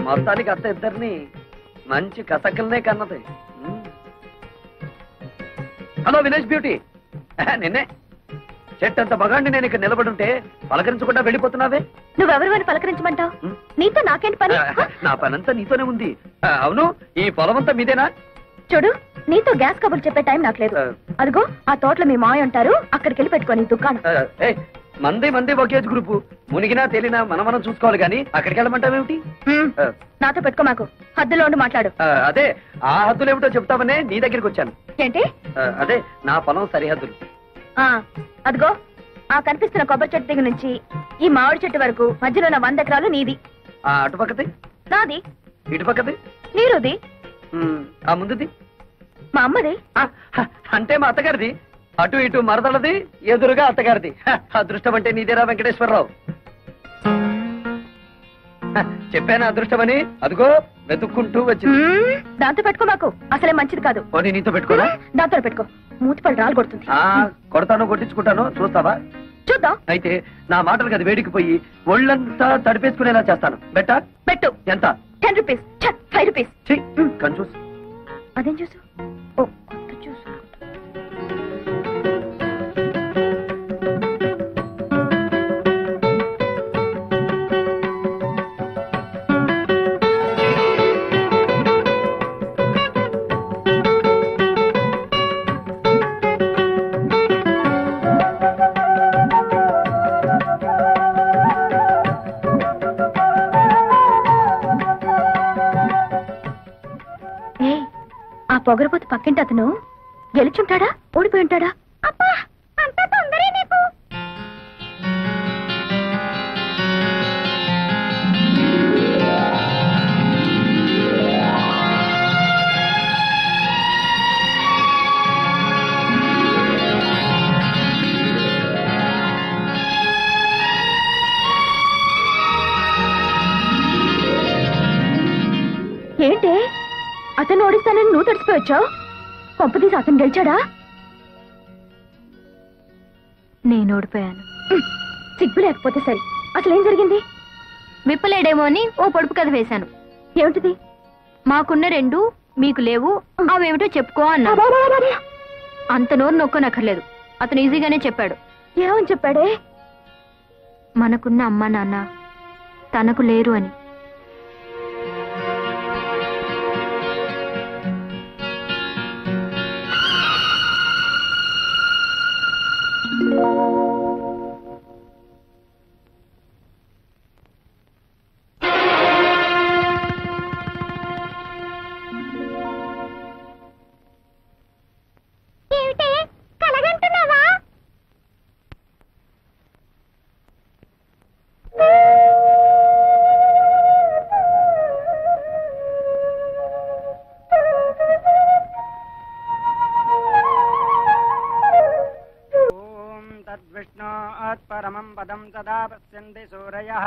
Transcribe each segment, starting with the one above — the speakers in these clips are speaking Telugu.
మొత్తానికి అత్త ఇద్దరిని మంచి కసకల్నే కన్నది. హలో వినేష్ బ్యూటీ, నిన్నే చెట్టంత మగాండి నేను ఇక్కడ నిలబడుంటే పలకరించకుండా వెళ్ళిపోతున్నావే. నువ్వెవరు పలకరించమంటావు? నీతో నాకేంటి పని? నా పనంతా నీతోనే ఉంది. అవును, ఈ పొలమంతా మీదేనా? చూడు, నీతో గ్యాస్ కబుర్లు చెప్పే టైం నాకు లేదు. అదిగో ఆ తోటలో మీ మాయ ఉంటారు, అక్కడికి వెళ్ళి పెట్టుకోని దుకాణం. మంది ఒకేజ్ గ్రూపు, మునిగినా తేలినా మనం చూసుకోవాలి కానీ అక్కడికి వెళ్ళమంటావేమిటి? నాతో పెట్టుకో, మాకు హద్దులో ఉండి మాట్లాడు. అదే ఆ హద్దులు ఏమిటో చెప్తామనే నీ దగ్గరికి వచ్చాను. ఏంటి? అదే నా పొలం సరిహద్దులు. అదిగో ఆ కనిపిస్తున్న కొబ్బరి చెట్టు దగ్గర నుంచి ఈ మామిడి చెట్టు వరకు మధ్యలో ఉన్న 100 ఎకరాలు నీది. అటుపక్కది నాది. ఇటుపక్కది నీరుది. ఆ ముందుది మా అమ్మది. అంటే మా అత్తగారిది. అటు ఇటు మరదలది, ఎదురుగా అత్తగారిది. అదృష్టం అంటే నీదేరా వెంకటేశ్వరరావు. చెప్పాను అదృష్టమని, అదిగో వెతుక్కుంటూ వచ్చింది. దాంతో పెట్టుకో, మాకు అసలే మంచిది కాదు. నీతో పెట్టుకోరా? దాంతో పెట్టుకో, మూతిపళ్ళు రాలు కొడుతుంది. కొడతాను, కొట్టించుకుంటాను, చూస్తావా? చూద్దాం. అయితే నా మాటలు కదా వేడికిపోయి ఒళ్ళంతా తడిపేసుకునేలా చేస్తాను. పెట్టు. ఎంత? 10 రూపీస్. 5 రూపీస్. కన్ఫ్యూజ్. అదేం చూసు? ఓ కొత్త చూసు. పొగరపోతు పక్కింటి అతను గెలిచుంటాడా, ఓడిపోయి ఉంటాడా? అబ్బా, అంత తొందరే నీకు. ఏంటి అతను ఓడిస్తానని నువ్వు తడిసిపోయొచ్చావు? పంపతీసి అతను గెలిచాడా? నేను ఓడిపోయాను. సిగ్గు లేకపోతే సరే, అసలేం జరిగింది? విప్పలేడేమో అని ఓ పొడుపు కథ వేశాను. ఏమిటిది? మాకున్న 2 మీకు లేవు, అవేమిటో చెప్పుకో అన్నా. అంత నోరు నొక్కనక్కర్లేదు, అతను ఈజీగానే చెప్పాడు. ఏమని చెప్పాడే? మనకున్న అమ్మా నాన్న తనకు లేరు అని. परमं पदं तदा पश्यन्ति सूरयः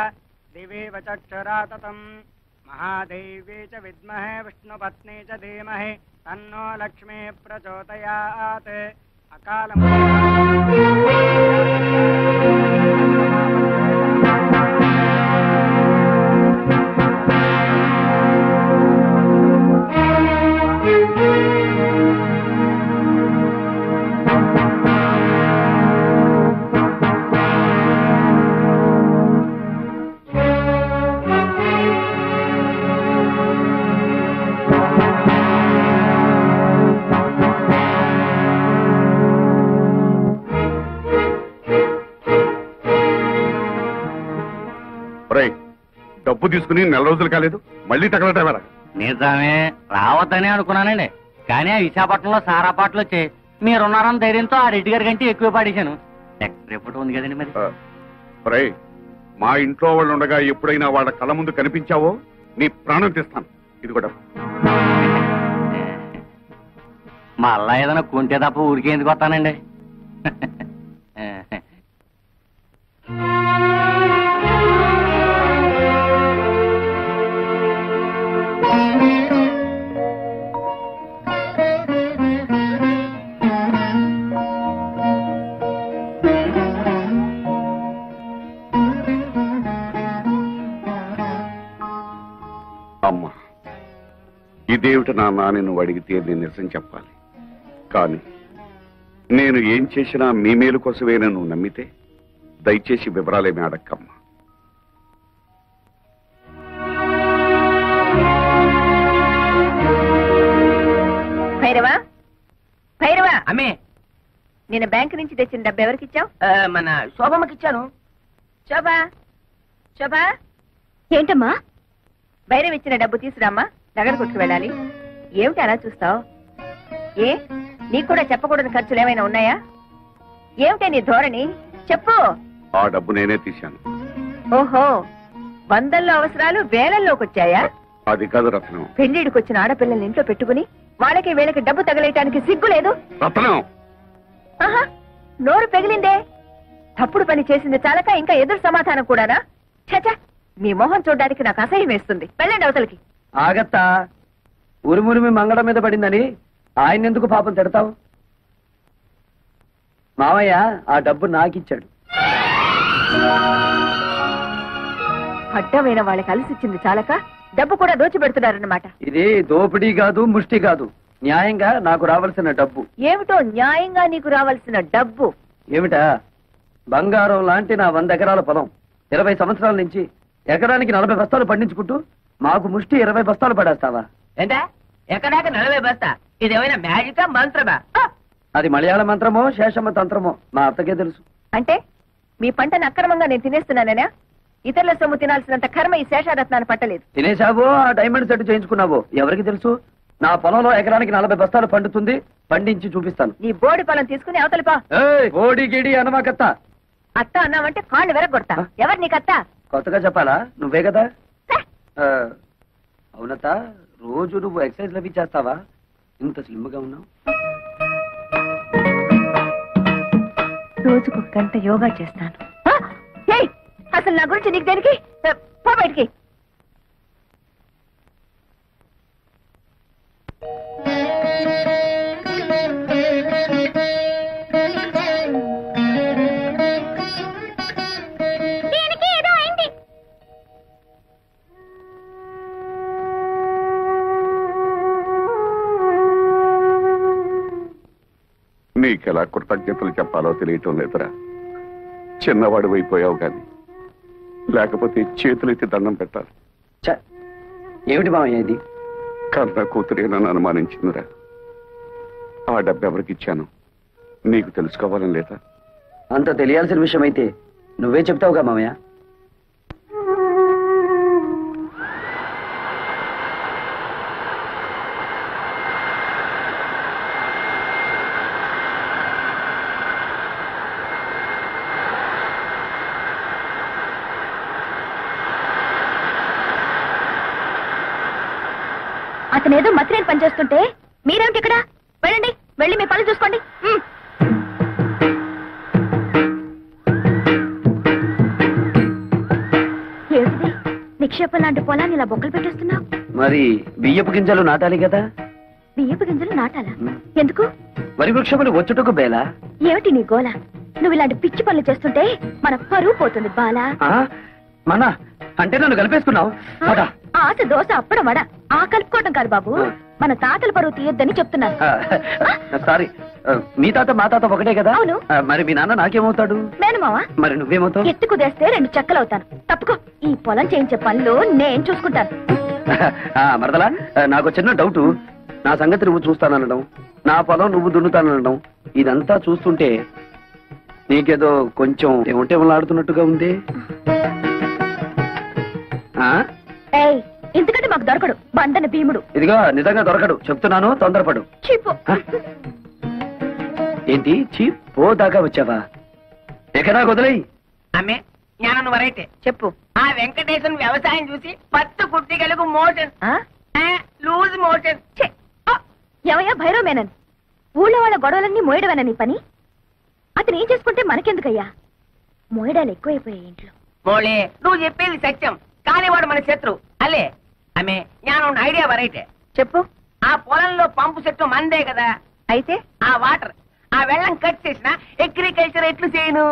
दिवेव चक्षुरा ततं महादेवी च विद्महे विष्णुपत्नी च धीमहि तन्नो लक्ष्मी प्रचोदयात्। अकालम् డబ్బు తీసుకుని 4 రోజులు కాలేదు, మళ్ళీ తగలటమేరా? నిజమే, రావద్దని అనుకున్నానండి. కానీ ఆ విశాఖపట్నంలో సారా పాటలు వచ్చాయి. మీరున్నారని ధైర్యంతో ఆ రెడ్డి గారి కంటే ఎక్కువ పాడేశాను. రిపోర్ట్ ఉంది కదండి మరి. మా ఇంట్లో వాళ్ళు ఉండగా ఎప్పుడైనా వాళ్ళ కళ్ళ ముందు కనిపించావో నీ ప్రాణం తీస్తాను. ఇది కూడా మళ్ళా ఏదైనా కుంటే తప్ప ఊరికే ఎందుకు వస్తానండి. ఇదేమిటి నాన్న అని నువ్వు అడిగితే నేను నిజం చెప్పాలి. కానీ నేను ఏం చేసినా మీ మేలు కోసమే నువ్వు నమ్మితే దయచేసి వివరాలేమీ అడక్కమ్మా. భైరవా, భైరవా, అమ్మే నేను బ్యాంక్ నుంచి తెచ్చిన డబ్బు ఎవరికి ఇచ్చావు? మన శోభమ్మకి ఇచ్చాను. శోభా, శోభా, ఏంటమ్మా? భైరవ్ ఇచ్చిన డబ్బు తీసురామ్మా, నగర కొట్టుకు వెళ్ళాలి. ఏమిటి అలా చూస్తావు? ఏ నీకు కూడా చెప్పకూడని ఖర్చులు ఏమైనా ఉన్నాయా? ఏమిటే నీ ధోరణి? చెప్పు. ఆ డబ్బు నేనే తీశాను. ఓహో, వందల్లో అవసరాలు వేలల్లోకి వచ్చాయా? అది కాదు రత్నం. పెళ్లిడికి వచ్చిన ఆడపిల్లల్ని ఇంట్లో పెట్టుకుని వాళ్ళకి వీళ్ళకి డబ్బు తగలేయటానికి సిగ్గు లేదు? రత్నం, ఆహా, నోరు పెగిలిందే. తప్పుడు పని చేసింది చాలక ఇంకా ఎదురు సమాధానం కూడానా? చచా, మీ మొహం చూడడానికి నాకు అసహ్యం వేస్తుంది. వెళ్ళండి అవతలకి. ఆగత్తా, ఉరుమురిమి మంగళం మీద పడిందని ఆయన ఎందుకు పాపం తిడతావు? మావయ్య ఆ డబ్బు నాకిచ్చాడు. అడ్డమైన వాళ్ళకి అలసిచ్చింది చాలక డబ్బు కూడా దోచిపెడుతున్నారన్నమాట. ఇది దోపిడీ కాదు, ముష్టి కాదు, న్యాయంగా నాకు రావాల్సిన డబ్బు. ఏమిటో న్యాయంగా నీకు రావాల్సిన డబ్బు? ఏమిటా? బంగారం లాంటి నా 100 ఎకరాల పొలం 20 సంవత్సరాల నుంచి ఎకరానికి 40 బస్తాలు పండించుకుంటూ మాకు ముష్టి 20 బస్తాలు పడేస్తావా? ఏంటా ఎక్కడాక 40 బస్తా? ఇదేమైనా మ్యాజికా మంత్రమా? అది మలయాళ మంత్రమో శేషమ్మ తంత్రమో మా అత్తకే తెలుసు. అంటే మీ పంటను అక్రమంగా నేను తినేస్తున్నానేనా? ఇతరుల సొమ్ము తినాల్సినంత కర్మ ఈ శేషారత్నాన్ని పట్టలేదు. తినేశావో ఆ డైమండ్ సెట్ చేయించుకున్నావో ఎవరికి తెలుసు? నా పొలంలో ఎకరానికి 40 బస్తాలు పండుతుంది, పండించి చూపిస్తాను. నీ బోడి పొలం తీసుకుని అవతలిపా. ఓడి గిడి అనమాకత్త. అత్త అన్నావంటే కాళ్ళు వెరగొడతా. ఎవరు నీకత్త? కొత్తగా చెప్పాలా? నువ్వే కదా. అవునత్త, రోజు నువ్వు ఎక్సర్సైజ్ లవి చేస్తావా? ఇంత స్లిమ్ గా ఉన్నావు. రోజుకు గంట యోగా చేస్తాను. అసలు నా గురించి నీకు దేనికి? పో బయటికి. నీకెలా కృతజ్ఞతలు చెప్పాలో తెలియటం లేదురా. చిన్నవాడు అయిపోయావు గాని లేకపోతే చేతులెత్తి దండం పెట్టాలి. ఏమిటి మామయ్య ఇది? కన్న కూతురే నన్ను అనుమానించిందిరా. ఆ డబ్బు ఎవరికి ఇచ్చాను నీకు తెలుసుకోవాలని లేదా? అంత తెలియాల్సిన విషయం అయితే నువ్వే చెప్తావుగా మామయ్య. అతనేదో మసిరేని పనిచేస్తుంటే మీరేమిటి ఇక్కడ? వెళ్ళండి, వెళ్ళి మీ పని చూసుకోండి. ఏమిటి నిక్షేపం లాంటి పొలాన్ని ఇలా బొక్కలు పెట్టేస్తున్నావు? మరి బియ్యపు గింజలు నాటాలి కదా. బియ్యపు గింజలు నాటాలా? ఎందుకు? వరి వృక్షములు వచ్చుటకు బేలా. ఏమిటి నీ గోల? నువ్వు ఇలాంటి పిచ్చి పనులు చేస్తుంటే మన పరువు పోతుంది బాలా. మన అంటే నన్ను కలిపేసుకున్నావు. ఆశ దోశ అప్పడం వడ ఆ కలుపుకోవటం కాదు బాబు, మన తాతల పరువు తీయొద్దని చెప్తున్నాను. సారీ, మీ తాత మా తాత ఒకటే కదా. అవును. మరి మీ నాన్న నాకేమవుతాడు? మేనమావా. మరి నువ్వేమవుతావు? ఎత్తు కుదేస్తే 2 చెక్కలు అవుతాను. తప్పుకో, ఈ పొలం చేయించే పనులు నేను చూసుకుంటాను. మరదలా, నాకు చిన్న డౌట్. నా సంగతి నువ్వు చూస్తాననడం, నా పొలం నువ్వు దున్నుతాననడం, ఇదంతా చూస్తుంటే నీకేదో కొంచెం ఏమంటే ఆడుతున్నట్టుగా ఉంది. ఎందుకంటే మాకు దొరకడు బండన భీముడు. ఇదిగో నిజంగా దొరకడు చెప్తున్నాను, తొందరపడు. చీపు. ఏంటి చీపో దాకా వచ్చావా? ఎక్కడా వదిలేయి. అమ్మే జ్ఞానం వరైతే చెప్పు. ఆ వెంకటేశన్ వ్యవసాయం చూసి 10 కుట్టిగలకు మోషన్, లూజ్ మోషన్. ఏమయ్యా భైరవ్ మేనన్, ఊళ్ళో వాళ్ళ గొడవలన్నీ మోయడమేనా నీ పని? అతను ఏం చేసుకుంటే మనకెందుకయ్యా? మోయడాలు ఎక్కువైపోయాయి ఇంట్లో. మోళే, నువ్వు చెప్పేది సత్యం, కానీ వాడు మన శత్రు అల్లే. అమ్మే జ్ఞానం ఐడియా వరైతే చెప్పు. ఆ పొలంలో పంపు చెట్టు మందే కదా. అయితే ఆ వాటర్, ఆ వెళ్ళం కట్ చేసిన అగ్రికల్చర్ ఎట్లు చేయను?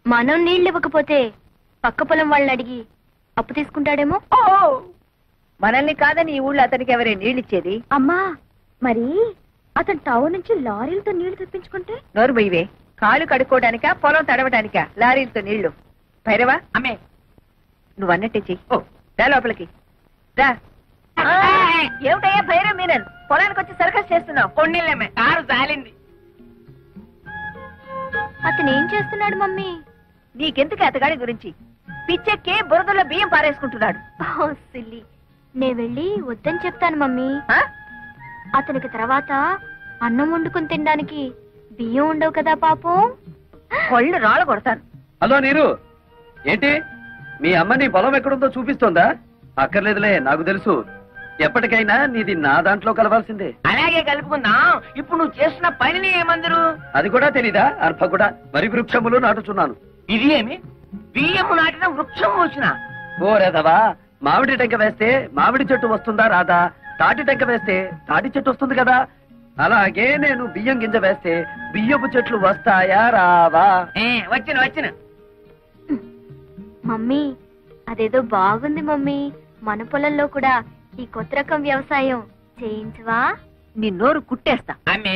మనం నీళ్ళు ఇవ్వకపోతే పక్క పొలం వాళ్ళని అడిగి అప్పు తీసుకుంటాడేమో. ఓ మనల్ని కాదని ఈ ఊళ్ళో అతనికి ఎవరే నీళ్ళిచ్చేది? అమ్మా మరి అతను టౌన్ నుంచి లారీలతో నీళ్లు తెప్పించుకుంటే? నోరు బొయ్యవే. కాలు కడుక్కోవడానికా పొలం తడవడానికా లారీలతో నీళ్లు? భైరవా, అమ్మే నువ్వు అన్నట్టే చెయ్యి. ఓ రా లోపలికి రా. ఏమిటయ్యా భైరవ్ మీనన్, పొలానికి వచ్చి సర్కస్ చేస్తున్నావు? కొన్నిళ్ళమ్మే, కారు జాలింది. అతను ఏం చేస్తున్నాడు మమ్మీ? నీకెందుకు అతగాడి గురించి? పిచ్చెక్కి బురదలో బియ్యం పారేసుకుంటున్నాడు. ఓ సిల్లి, నే వెళ్ళి వద్దని చెప్తాను మమ్మీ. ఆ? అతనికి తర్వాత అన్నం వండుకుని తినడానికి బియ్యం ఉండవు కదా పాపం. కొళ్ళు రాళ్ళు కొడతాను. హలో నీరు, ఏంటి మీ అమ్మ నీ పొలం ఎక్కడుందో చూపిస్తోందా? అక్కర్లేదులే, నాకు తెలుసు. ఎప్పటికైనా నీది నా దాంట్లో కలవాల్సిందే. అలాగే కలుపుకుందాం. ఇప్పుడు నువ్వు చేస్తున్న పనిని ఏమందరు? అది కూడా తెలీదా? అర్భ కూడా వరి వృక్షములు నాటుచున్నాను. ఇది ఏమి బియ్యము నాటిన వృక్షం వచ్చిన? ఓ రేదవా, మామిడి టెంక వేస్తే మామిడి చెట్టు వస్తుందా రాదా? తాటి టెంక వేస్తే తాటి చెట్టు వస్తుంది కదా. అలాగే నేను బియ్యం గింజ వేస్తే బియ్యపు చెట్లు వస్తాయా రావా? వచ్చిన వచ్చిన. మమ్మీ అదేదో బాగుంది మమ్మీ. మన పొలంలో కూడా ఈ కొత్త రకం వ్యవసాయం చేయించవా? నీ నోరు కుట్టేస్తా. ఆమె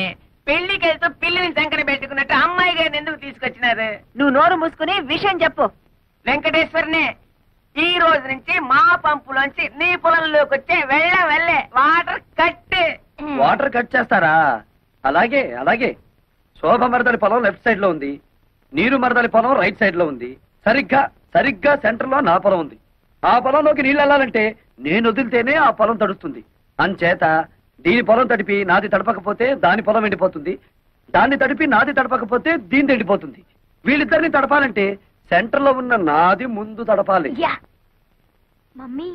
పెళ్లికి వెళ్తూ పిల్లిని సంకర పెట్టుకున్నట్టు అమ్మాయి గారిని ఎందుకు తీసుకొచ్చినారు? నువ్వు నోరు మూసుకుని విషయం చెప్పు. వెంకటేశ్వరనే, ఈ రోజు నుంచి మా పంపులోంచి నీ పొలంలోకి వచ్చే వెళ్ళే వాటర్ కట్. వాటర్ కట్ చేస్తారా? అలాగే అలాగే. శోభ మరదలి పొలం లెఫ్ట్ సైడ్ లో ఉంది, నీరు మరదలి పొలం రైట్ సైడ్ లో ఉంది. సరిగ్గా సెంటర్ లో నా పొలం ఉంది. ఆ పొలంలోకి నీళ్ళు వెళ్ళాలంటే నేను వదిలితేనే ఆ పొలం తడుస్తుంది. అంచేత దీని పొలం తడిపి నాది తడపకపోతే దాని పొలం ఎండిపోతుంది, దాన్ని తడిపి నాది తడపకపోతే దీని ఎండిపోతుంది. వీళ్ళిద్దరిని తడపాలంటే సెంటర్ లో ఉన్న నాది ముందు తడపాలి. యా మమ్మీ,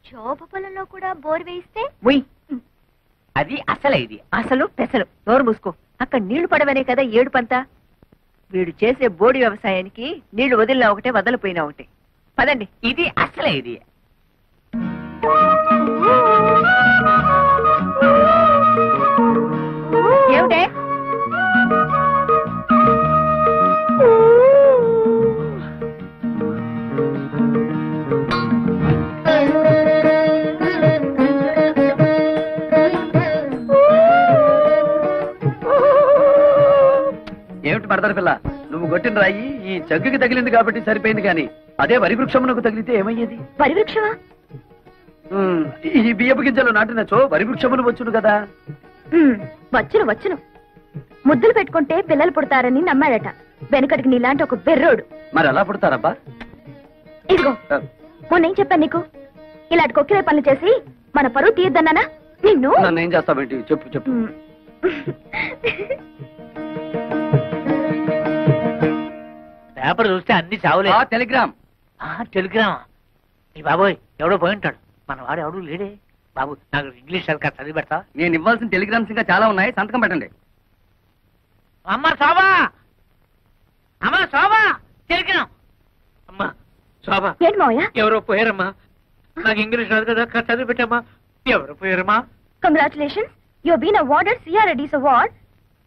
శోభ పొలంలో కూడా బోర్ వేయిస్తే? ఉయ్, అది అసలు ఇది అసలు పెసలు. నోరు మూసుకో. అక్కడ నీళ్లు పడవనే కదా ఏడుపంతా. వీడు చేసే బోడి వ్యవసాయానికి నీళ్లు వదిలినా ఒకటే, వదలిపోయినా ఒకటే. పదండి. ఇది అసలే ఇది. ఏమిటే? ఏమిటి మరదల పిల్ల, నువ్వు కొట్టిన రాయి ఈ జగ్గుకి తగిలింది కాబట్టి సరిపోయింది, కానీ అదే వరి వృక్షమునకు తగిలితే ఏమయ్యేది? వరి వృక్షమా? ఈ బియ్యపు గింజలు నాటినచో వరి వృక్షములు వచ్చును కదా. వచ్చును. ముద్దులు పెట్టుకుంటే పిల్లలు పుడతారని నమ్మాడట వెనకటికి నీలాంటి ఒక బెర్రోడు. మరి ఎలా పుడతారబ్బా? ఇదిగో మొన్నేం చెప్పాను నీకు? ఇలాంటి కొక్కిరే పనులు చేసి మన పరువు తీయద్దన్నానా నిన్ను? నన్ను ఏం చేస్తావేంటి? చెప్పు. పేపర్ చూస్తే అన్ని చావులే. టెలిగ్రామ్. టెలిగ్రామా? ఈ బాబోయ్, ఎవడో పోయి ఉంటాడు. మన వాడు ఎవడు లేడే. బాబు, నాకు ఇంగ్లీష్ సరిగ్గా చదివి పెడతా. నేను ఇవ్వాల్సిన టెలిగ్రామ్స్ ఇంకా చాలా ఉన్నాయి, సంతకం పెట్టండి. అమ్మ శోభా, టెలిగ్రామ్. అమ్మా శోభా, ఏంటి మావయ్య? ఎవరో పోయారమ్మా. నాకు ఇంగ్లీష్ రాదు కదా, చదివి పెట్టమ్మా. ఎవరు పోయారమ్మా? Congratulations, you been awarded CRADS award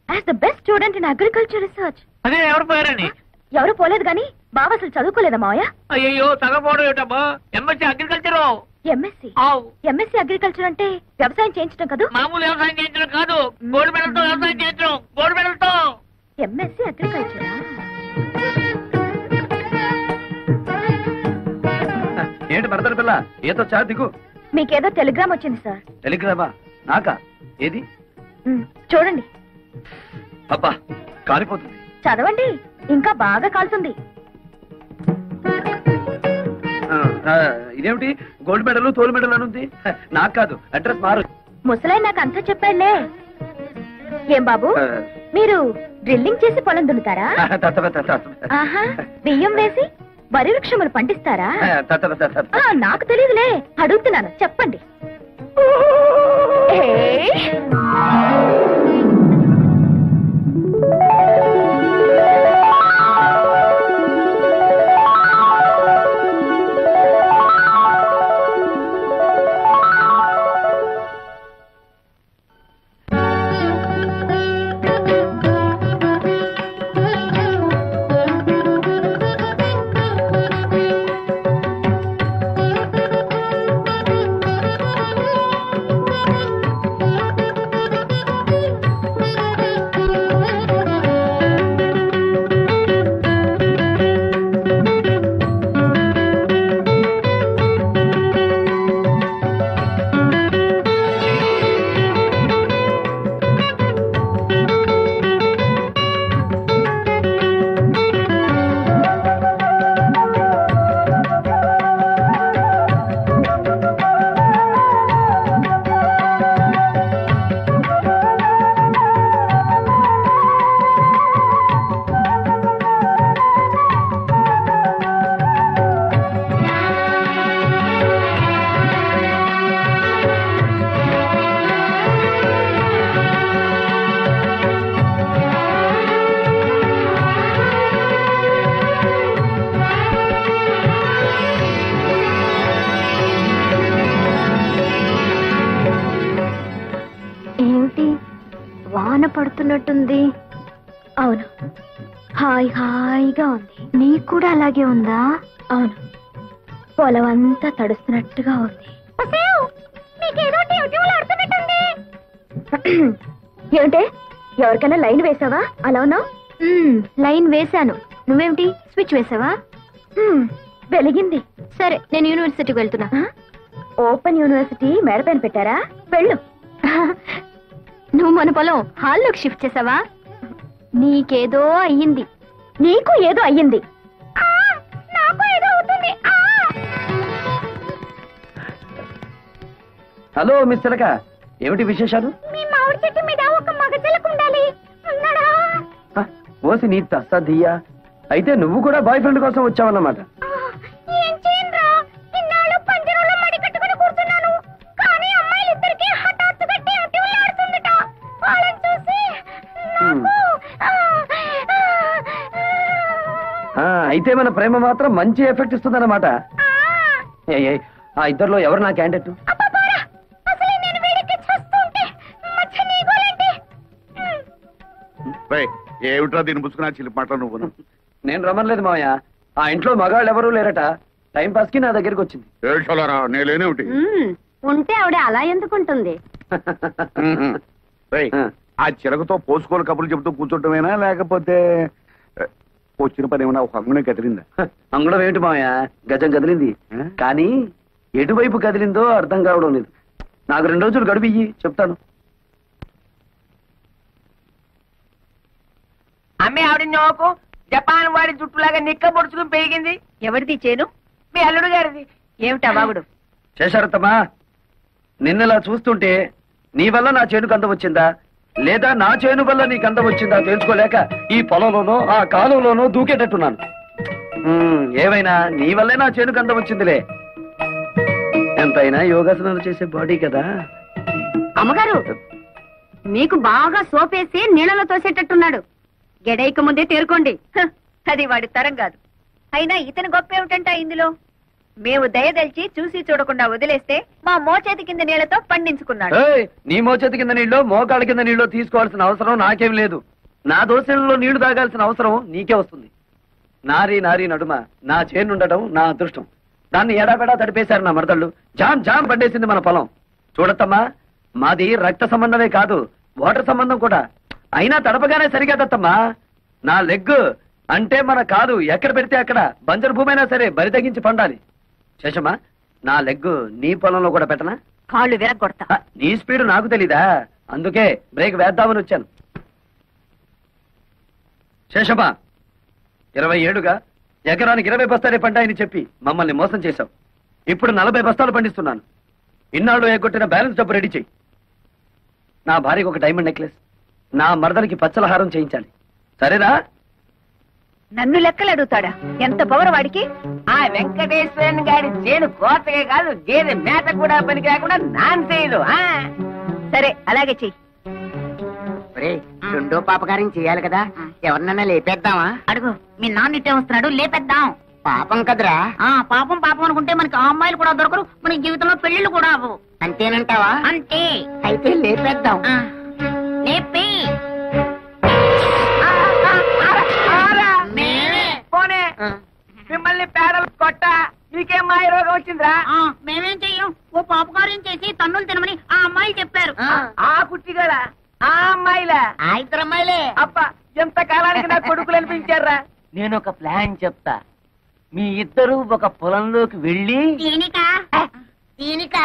as the best student in agriculture research. అదే ఎవరు పోయారని? ఎవరు పోలేదు గాని బావ అసలు చదువుకోలేదా మావయ్య? అయ్యో, చదవపోవడం ఏటమ్మా. MSc agriculture. ఎంఎస్సీ అగ్రికల్చర్ అంటే వ్యవసాయం చేయించడం కదా? మామూలు వ్యవసాయం చేయించడం కాదు, గోల్డ్ మెడల్తో వ్యవసాయం చేయించడం. గోల్డ్ మెడల్తో. ఎంఎస్సీ అగ్రికల్చరా? ఏంటి మరదల పిల్ల, ఏదో చా దిగు. మీకేదో టెలిగ్రామ్ వచ్చింది సార్. టెలిగ్రామా? నాకా? ఏది? చూడండి. అబ్బా, కాలిపోతుంది. చదవండి, ఇంకా బాగా కాలుతుంది. ఇదేమిటి గోల్డ్ మెడల్ తోలు మెడల్ అని ఉంది? నాకు కాదు, అడ్రస్ మారు. ముసలాయి నాకు అంతా చెప్పాడులే. ఏం బాబు, మీరు డ్రిల్లింగ్ చేసి పొలం దున్నుతారా? ఆహా, బియ్యం వేసి వరి వృక్షములు పండిస్తారా? నాకు తెలియదులే, అడుగుతున్నాను, చెప్పండి. వాన పడుతున్నట్టుంది. అవును, హాయిగా ఉంది. నీకు కూడా అలాగే ఉందా? అవును, పొలం అంతా తడుస్తున్నట్టుగా ఉంది. ఏమిటే, ఎవరికైనా లైన్ వేసావా? అలా ఉన్నావు. లైన్ వేశాను. నువ్వేమిటి స్విచ్ వేసావా? వెలిగింది. సరే, నేను యూనివర్సిటీకి వెళ్తున్నా. ఓపెన్ యూనివర్సిటీ మేడపైన పెట్టారా? వెళ్ళు. నువ్వు మన పొలం హాల్లోకి షిఫ్ట్ చేసావా? నీకేదో అయ్యింది. నీకు ఏదో అయ్యింది. నాకు ఏదో అవుతుంది. హలో మిస్ చిలక, ఏమిటి విశేషాలు? మీ మామిడి చెట్టు మీద ఒక మగ చిలక ఉండాలి. ఉన్నాడా? ఓసి నీ తస్సదియ్యా. అయితే నువ్వు కూడా బాయ్ ఫ్రెండ్ కోసం వచ్చావన్నమాట. ఏం చేయనురా, ఇన్నాళ్ళు పంజరంలో మడి కట్టుకుని కూర్చున్నాను. కానీ అమ్మాయిలిద్దరికీ హఠాత్తుగా టివ్లాడుతుందట. వాళ్ళని చూసి అయితే మన ప్రేమ మాత్రం మంచి ఎఫెక్ట్ ఇస్తుందన్నమాట. ఆ ఇద్దరిలో ఎవరు నా క్యాండిడేట్? ఏమిట్రా దీన్ని పుచ్చుకున్నా చిలిపి మాటలు నువ్వు? నేను రమ్మలేదు మావయ్య. ఆ ఇంట్లో మగాళ్ళు ఎవరూ లేరట. టైం పాస్ కి నా దగ్గరికి వచ్చింది. ఏడ్చాలరా, నేనేమిటి? ఉంటే ఆవిడ అలా ఎందుకుంటుంది? ఆ చిలకతో పోసుకోలు కబుర్లు చెబుతూ కూర్చోటమేనా, లేకపోతే వచ్చిన పని ఏమన్నా ఒక అంగునే కదిలిందా? అంగుళం ఏమిటి మావయ్య, గజం కదిలింది. కానీ ఎటువైపు కదిలిందో అర్థం కావడం లేదు. నాకు 2 రోజులు గడువు ఇయ్యి, చెప్తాను. అమ్మే ఆవిడ నోకు జపాన్ వాడి జుట్టులాగా నిక్క పొడుచుకుని పెరిగింది. ఎవరిది చేను? మీ అల్లుడు గారిది. ఏమిటా బాగుడు? చేశారత్తమ్మా, నిన్నలా చూస్తుంటే నీ వల్ల నా చేనుకు అందం వచ్చిందా, లేదా నా చేను వల్ల నీకు అందం వచ్చిందా తెలుసుకోలేక ఈ పొలంలోనో ఆ కాలంలోనో దూకేటట్టున్నాను. ఏమైనా నీ వల్లే నా చేనుకు అందం వచ్చిందిలే. ఎంతైనా యోగాసనాలు చేసే బాడీ కదా. అమ్మగారు, మీకు బాగా సోపేసి నీళ్ళలో తోసేటట్టున్నాడు. గెడైక ముందే తేరుకోండి. అది వాడి తరం కాదు. అయినా ఇతని గొప్ప ఏమిటంట ఇందులో? మేము దయదల్చి చూసి చూడకుండా వదిలేస్తే మా మోచేతి కింద నీళ్లతో పండించుకున్నాడు. నీ మోచేతి కింద నీళ్ళు మోకాళ్ళ కింద నీళ్ళు తీసుకోవాల్సిన అవసరం నాకేం లేదు. నా దోశలలో నీళ్లు తాగాల్సిన అవసరం నీకే వస్తుంది. నారీ నారీ నడుమ నా చేనుండటం నా అదృష్టం. దాన్ని ఎడాపెడా తడిపేశారు నా మరదళ్ళు. జామ్ జామ్ పండేసింది మన పొలం. చూడత్తమ్మా, మాది రక్త సంబంధమే కాదు, వాటర్ సంబంధం కూడా. అయినా తడపగానే సరికాదత్తమ్మా. నా లెగ్ అంటే మన కాదు ఎక్కడ పెడితే అక్కడ బంజరు భూమి అయినా సరే బరి తగ్గించి పండాలి. శేషమ్మా, నా లెగ్ నీ పొలంలో కూడా పెట్టనా? కాళ్ళు విరగొడతా. నీ స్పీడ్ నాకు తెలీదా, అందుకే బ్రేక్ వేద్దామని వచ్చాను. శేషమ్మా, 20 ఏళ్లుగా ఎకరానికి 20 బస్తాలే పంటాయని చెప్పి మమ్మల్ని మోసం చేశావు. ఇప్పుడు 40 బస్తాలు పండిస్తున్నాను. ఇన్నాళ్ళు ఎగ్గొట్టిన బ్యాలెన్స్ డబ్బు రెడీ చెయ్యి. నా భార్యకు ఒక డైమండ్ నెక్లెస్, నా మరదలకి పచ్చలహారం చేయించాలి. సరేనా? నన్ను లెక్కలు అడుగుతాడా? ఎంత పవర్ వాడికి! ఆ వెంకటేశ్వరన్ గారి చేను కోతగా కాదు, గేదె మేత కూడా పనికి రాకుండా నాన్ చేయదు. సరే, అలాగే చెయ్యి. రెండో పాపకారం చేయాలి కదా, ఎవరినన్నా లేపేద్దామా? అడుగు, మీ నాన్న ఇట్టే వస్తున్నాడు, లేపేద్దాం. పాపం కదరా. పాపం పాపం అనుకుంటే మనకి ఆ అమ్మాయిలు కూడా దొరకరు, మన జీవితంలో పెళ్లిళ్ళు కూడా అవ్వవు. అంతేనంటావా? అంతే. అయితే లేపేద్దాం. లేపి పోనే మిమ్మల్ని పేడలు కొట్ట మీకేం మాయ రోగం వచ్చిందిరా? మేమేం చెయ్యం, ఓ పాపకార్యం చేసి తన్నులు తినమని ఆ అమ్మాయిలు చెప్పారు. ఆ కుట్టి కదా ఆ అమ్మాయిలా? ఆ ఇద్దరు అమ్మాయిలే. అప్ప ఎంత కాలానికి నా కొడుకులు అనిపించారా? నేను ఒక ప్లాన్ చెప్తా. మీ ఇద్దరు ఒక పొలంలోకి వెళ్ళి దీనిక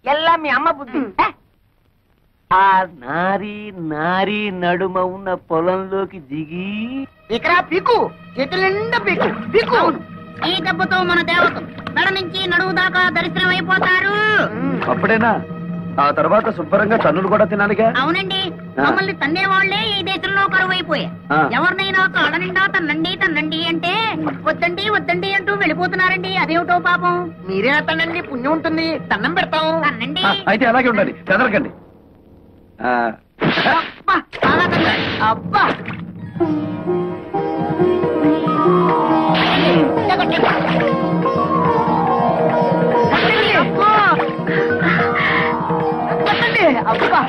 ఎల్లా మీ అమ్మ బుద్ధి. ఆ నారీ నారీ నడుమ ఉన్న పొలంలోకి దిగి ఇక్కడ పీకు, చేతుల నిండా పీకు పీకు. ఈ దెబ్బతో మన దేవత మెడ నుంచి నడువు దాకా దరిద్రం అయిపోతారు. అప్పుడేనా? ఆ తర్వాత శుభ్రంగా తన్నులు కూడా తినాలిగా. అవునండి, మమ్మల్ని తన్నే వాళ్లే ఈ దేశంలో కరువైపోయారు. ఎవరినైనా కాళ్ళ నిండా తన్నండి తన్నండి అంటే వద్దండి వద్దండి అంటూ వెళ్ళిపోతున్నారండి. అదేమిటో పాపం. మీరే తన్నండి, పుణ్యం ఉంటుంది, దండం పెడతాం. తన్నండి. అయితే అలాగే ఉండాలి, కదలకండి. అబ్బా, చాలా తన్నాడు. అబ్బా అబ్బా